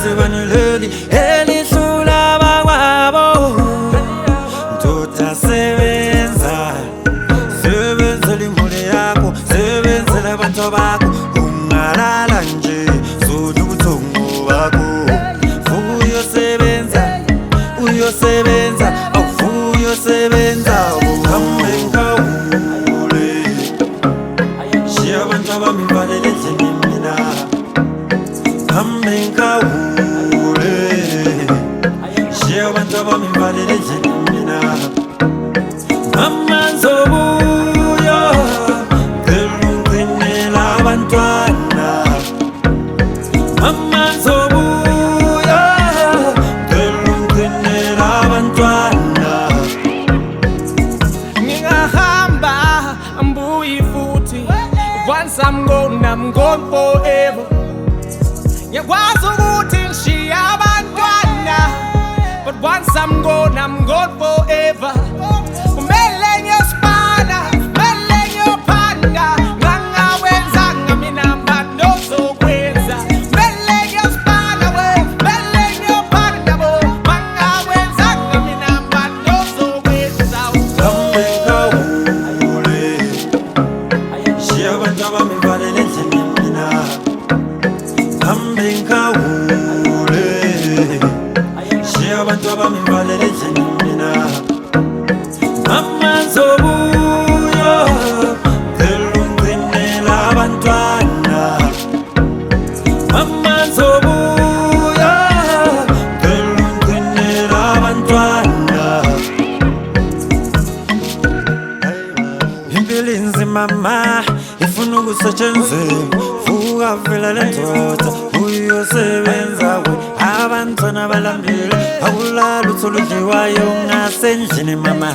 sebanileli elihlula bakwabo. Ndoda sebenza, sebenzela imuli yakho, sebenzela abantu bakho, ungalala nje zodla ubuthongo bakho. Uyosebenza, awuvuyo sebenza, uhambe ngawule. Shiya abantu abami valele endlini mina, hambe ngawule. Shiya abantu abami valele endlini mina, mama nzobuya ngelungcinela abantwana. Mama nzobuya ngelungcinela abantwana. Ngingahamba ambuyi futhi, once I'm gone forever. Ngiyakwazi ukuthi ngishiya abantwana, but once I'm gone forever. Kumele ngiyosibana, kumele ngiyophanda, ngangawenzanga mina manje ozokwenza. Kumele ngiyosibana we, kumele ngiyophanda bo, ngangawenzanga mina manje ozokwenza. Hambe ngawule, shiya abantu abami valele endlini mina, hambe ngawule. Shiya abantu abami valele endlini mina, mama nzobuya ngelungcinela abantwana. Mama nzobuya ngelungcinela abantwana. Impilo inzima mama, ifuna ukusetshenziswa. Vuka vela le ndoda uyosebenza we, abantwana balambile, awulala uthola udliwayo ungasendlini mama.